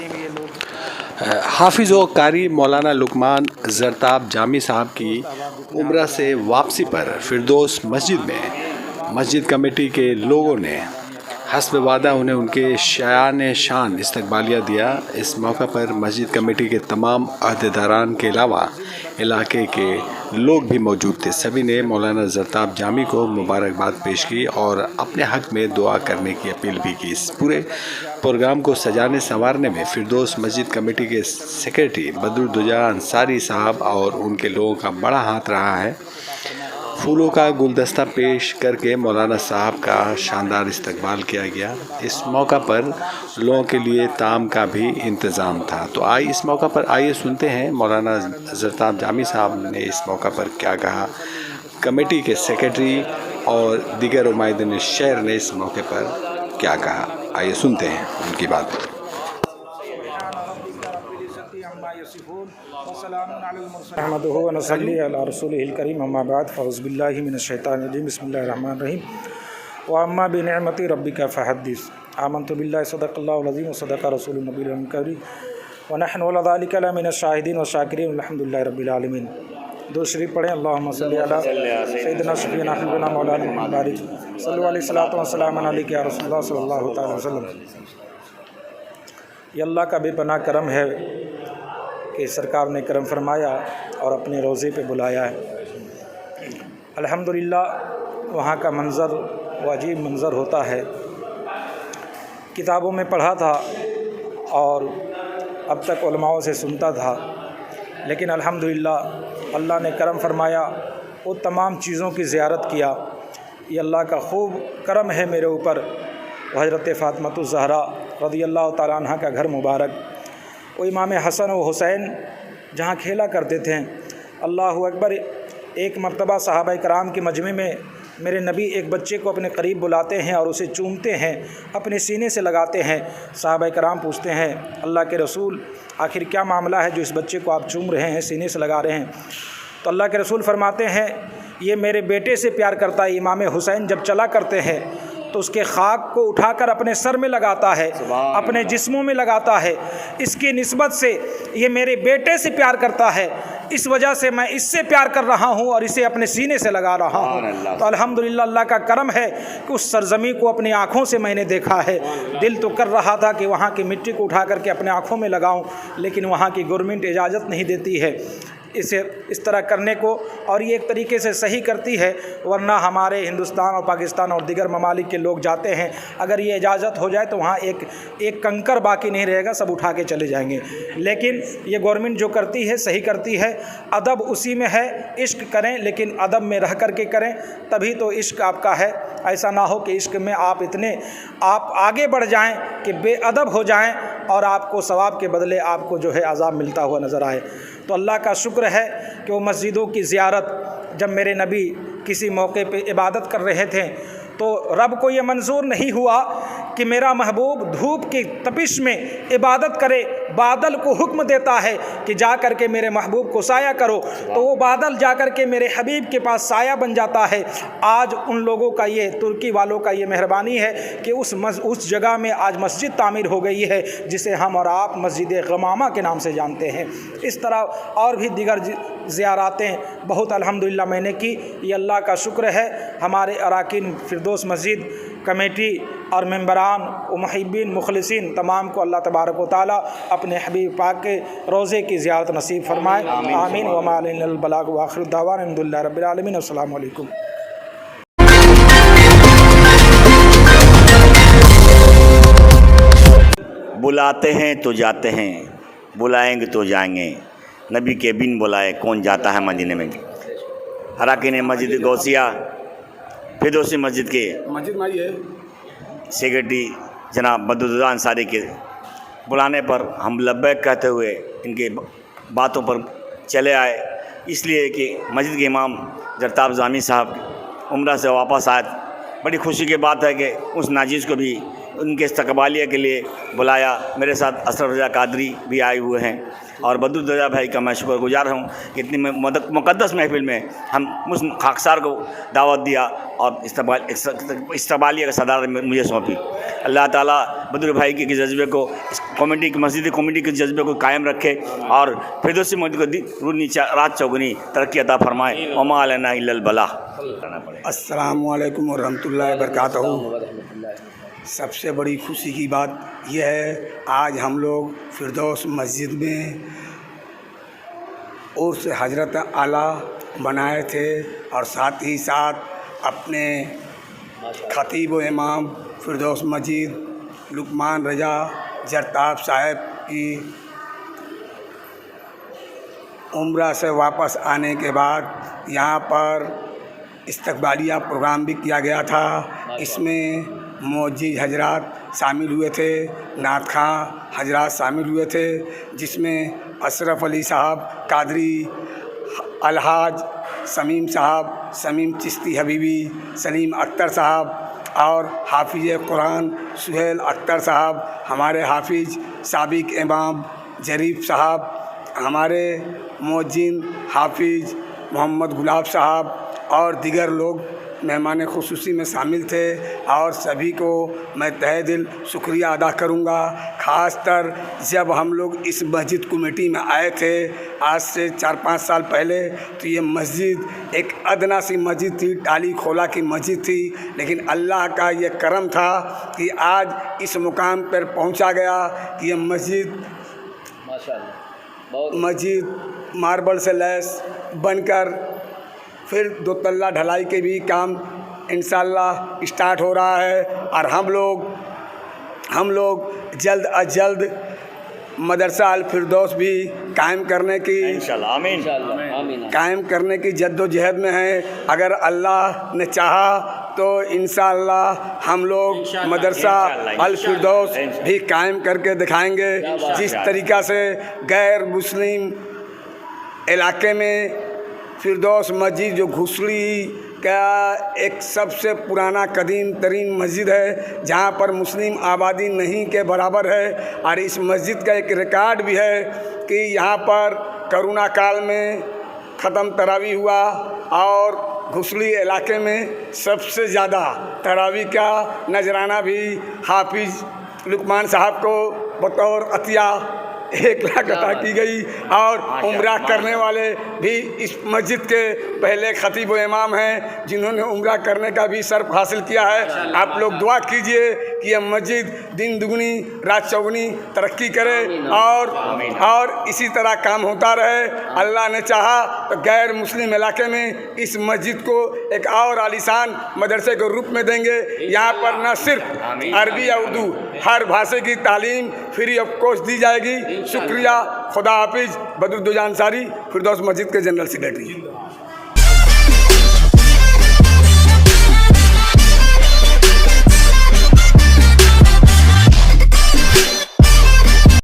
हैं ये लोग। हाफिज़ व कारी मौलाना लुकमान ज़रताब जामी साहब की उम्रा से वापसी पर फिरदौस मस्जिद में मस्जिद कमेटी के लोगों ने हस्ब वादा उन्हें उनके शायान शान इस्तकबालिया दिया। इस मौका पर मस्जिद कमेटी के तमाम अहदेदारान के अलावा इलाके के लोग भी मौजूद थे। सभी ने मौलाना ज़रताब जामी को मुबारकबाद पेश की और अपने हक़ में दुआ करने की अपील भी की। इस पूरे प्रोग्राम को सजाने संवारने में फिरदौस मस्जिद कमेटी के सेक्रेटरी बदरुद्दुजा अंसारी साहब और उनके लोगों का बड़ा हाथ रहा है। फूलों का गुलदस्ता पेश करके मौलाना साहब का शानदार इस्तकबाल किया गया। इस मौका पर लोगों के लिए ताम का भी इंतज़ाम था। तो इस मौका पर आइए सुनते हैं मौलाना ज़रताब जामी साहब ने इस मौका पर क्या कहा, कमेटी के सेक्रेटरी और दीगर उमाइदीन शहर ने इस मौके पर क्या कहा। आइए सुनते हैं उनकी बात। अहमदुहु व नसल्ली अला रसूलिहिल करीम अम्मा बाद फ़अऊज़ु बिल्लाहि मिनश शैतानिर रजीम बिस्मिल्लाहिर रहमानिर रहीम व अम्मा बिनिअमति रब्बिका फ़हद्दिस आमनतु बिल्लाहि सदक़ल्लाहुल अज़ीम व सदक़ रसूलुन नबिय्युल करीम व नहनु अला ज़ालिका लमिनश शाहिदीन व शाकिरीन अल्हम्दुलिल्लाहि रब्बिल आलमीन। दुरूद शरीफ पढ़ें। अल्लाहुम्मा सल्लि अला सय्यिदिना शफ़ीना हबीबना मौलाना मुबारक सल्लल्लाहु अलैहि सल्लतु व सलाम अलैका या रसूलल्लाह सल्लल्लाहु तआला अलैहि वसल्लम। ये अल्लाह का बेपनाह करम है कि सरकार ने करम फरमाया और अपने रोज़े पे बुलाया है। अल्हम्दुलिल्लाह वहाँ का मंज़र वो अजीब मंज़र होता है। किताबों में पढ़ा था और अब तक उलमाओं से सुनता था, लेकिन अल्हम्दुलिल्लाह अल्लाह ने करम फरमाया, वो तमाम चीज़ों की ज़ियारत किया। ये अल्लाह का खूब करम है मेरे ऊपर। हज़रत फ़ातिमातुज़ ज़हरा रज़ियल्लाहु तआला अन्हा का घर मुबारक, वो इमाम हसन व हुसैन जहाँ खेला करते थे। अल्लाहु अकबर। एक मर्तबा सहाबा कराम के मजमे में मेरे नबी एक बच्चे को अपने करीब बुलाते हैं और उसे चूमते हैं, अपने सीने से लगाते हैं। सहाबा कराम पूछते हैं, अल्लाह के रसूल आखिर क्या मामला है जो इस बच्चे को आप चूम रहे हैं, सीने से लगा रहे हैं? तो अल्लाह के रसूल फरमाते हैं, ये मेरे बेटे से प्यार करता है। इमाम हुसैन जब चला करते हैं तो उसके खाक को उठाकर अपने सर में लगाता है, अपने जिस्मों में लगाता है। इसकी निस्बत से ये मेरे बेटे से प्यार करता है, इस वजह से मैं इससे प्यार कर रहा हूँ और इसे अपने सीने से लगा रहा हूँ। तो अल्हम्दुलिल्लाह अल्लाह का करम है कि उस सरजमी को अपनी आँखों से मैंने देखा है। दिल तो कर रहा था कि वहाँ की मिट्टी को उठा करके अपने आँखों में लगाऊँ, लेकिन वहाँ की गवर्नमेंट इजाज़त नहीं देती है इसे इस तरह करने को, और ये एक तरीके से सही करती है। वरना हमारे हिंदुस्तान और पाकिस्तान और दीगर ममालिक के लोग जाते हैं, अगर ये इजाज़त हो जाए तो वहाँ एक कंकर बाकी नहीं रहेगा, सब उठा के चले जाएंगे। लेकिन ये गवर्नमेंट जो करती है सही करती है। अदब उसी में है, इश्क करें लेकिन अदब में रह कर के करें, तभी तो इश्क आपका है। ऐसा ना हो कि इश्क में आप आगे बढ़ जाएँ कि बेअदब हो जाएँ और आपको सवाब के बदले आपको जो है अज़ाब मिलता हुआ नज़र आए। तो अल्लाह का शुक्र है कि वो मस्जिदों की ज़ियारत जब मेरे नबी किसी मौके पे इबादत कर रहे थे तो रब को ये मंजूर नहीं हुआ कि मेरा महबूब धूप की तपिश में इबादत करे। बादल को हुक्म देता है कि जा कर के मेरे महबूब को साया करो, तो वो बादल जा कर के मेरे हबीब के पास साया बन जाता है। आज उन लोगों का ये, तुर्की वालों का ये मेहरबानी है कि उस जगह में आज मस्जिद तामीर हो गई है जिसे हम और आप मस्जिद गमामा के नाम से जानते हैं। इस तरह और भी दीगर ज़ियारतें बहुत अल्हम्दुलिल्लाह मैंने की। ये अल्लाह का शुक्र है। हमारे अराकीन फिरदौस मस्जिद कमेटी और मेंबरान व मुहिब्बीन मुखलिसीन तमाम को अल्लाह तबारक व तआला अपने हबीब पाक के रोज़े की ज़ियारत नसीब फरमाए। आमीन व मा अलैनल बलाग व आखिरु दावाना अल्हम्दुलिल्लाहि रब्बिल आलमीन। अस्सलामु अलैकुम। बुलाते हैं तो जाते हैं, बुलाएंगे तो जाएंगे, नबी के बिन बुलाए कौन जाता है मदीने में। अराकीन मस्जिद गौसिया फिरदौसी मस्जिद के सेक्रेटरी जनाब बदरुद्दुजा अंसारी के बुलाने पर हम लब्बैक कहते हुए इनके बातों पर चले आए, इसलिए कि मस्जिद के इमाम ज़रताब जामी साहब उम्रा से वापस आए। बड़ी खुशी की बात है कि उस नाजिज़ को भी ان کے استقبالیہ کے لیے بلایا. میرے ساتھ اشرف رضا قادری بھی آئے ہوئے ہیں اور بدرالرضا بھائی کا میں شکر گزار ہوں کہ اتنی مقدس محفل میں ہم خاکسار کو دعوت دیا اور استقبالیہ کا صدارت مجھے سونپی. اللہ تعالیٰ بدر بھائی کے جذبے کو، اس کمیٹی کی مسجد کمیٹی کے جذبے کو قائم رکھے اور فردوسی مسجد کو روز رات چوگنی ترقی عطا فرمائے. وما علینا الا البلاغ. السلام علیکم ورحمۃ اللہ وبرکاتہ. سب سے بڑی خوشی کی بات یہ ہے آج ہم لوگ فردوس مسجد میں عرس حضرت اعلیٰ منائے تھے اور ساتھ ہی ساتھ اپنے خطیب و امام فردوس مسجد لقمان رضا زرتاب صاحب کی عمرہ سے واپس آنے کے بعد یہاں پر استقبالیہ پروگرام بھی کیا گیا تھا. اس میں معزز حضرات شامل ہوئے تھے، نعت خواں حضرات شامل ہوئے تھے، جس میں اشرف علی صاحب قادری، الحاج سمیم صاحب، سمیم چشتی حبیبی، سلیم اختر صاحب اور حافظ قرآن سہیل اختر صاحب، ہمارے حافظ سابق امام ظریف صاحب، ہمارے مؤذن حافظ محمد گلاب صاحب اور دیگر لوگ مہمان خصوصی میں شامل تھے. اور سبھی کو میں تہہ دل شکریہ ادا کروں گا. خاص کر جب ہم لوگ اس مسجد کمیٹی میں آئے تھے آج سے 4-5 سال پہلے تو یہ مسجد ایک ادنا سی مسجد تھی، ٹالی کھولا کی مسجد تھی، لیکن اللہ کا یہ کرم تھا کہ آج اس مقام پر پہنچا گیا کہ یہ مسجد ماربل سے لیس بن کر پھر 2 تلہ ڈھلائی کے بھی کام انشاءاللہ اسٹارٹ ہو رہا ہے. اور ہم لوگ جلد از جلد مدرسہ الفردوس بھی قائم کرنے کی انشاءاللہ آمین قائم کرنے کی جد و جہد میں ہیں. اگر اللہ نے چاہا تو انشاءاللہ ہم لوگ مدرسہ الفردوس بھی قائم کر کے دکھائیں گے. جس طریقہ سے غیر مسلم علاقے میں فردوس مسجد جو گھسلی کا ایک سب سے پرانا قدیم ترین مسجد ہے جہاں پر مسلم آبادی نہیں کے برابر ہے، اور اس مسجد کا ایک ریکارڈ بھی ہے کہ یہاں پر کرونا کال میں ختم تراویح ہوا اور گھسلی علاقے میں سب سے زیادہ تراویح کا نذرانہ بھی حافظ لقمان صاحب کو بطور عطیہ 1 لاکھ عطا کی گئی. اور عمرہ کرنے والے بھی اس مسجد کے پہلے خطیب و امام ہیں جنہوں نے عمرہ کرنے کا بھی شرف حاصل کیا ہے. آپ لوگ دعا کیجئے کہ یہ مسجد دن دگنی رات چوگنی ترقی کرے اور اسی طرح کام ہوتا رہے. اللہ نے چاہا تو غیر مسلم علاقے میں اس مسجد کو ایک اور عالیشان مدرسے کے روپ میں دیں گے. یہاں پر نہ صرف عربی یا اردو ہر بھاشے کی تعلیم فری آف کاسٹ دی جائے گی. شکریہ. خدا حافظ. بدرالرضا انصاری، فردوس مسجد کے جنرل سیکریٹری.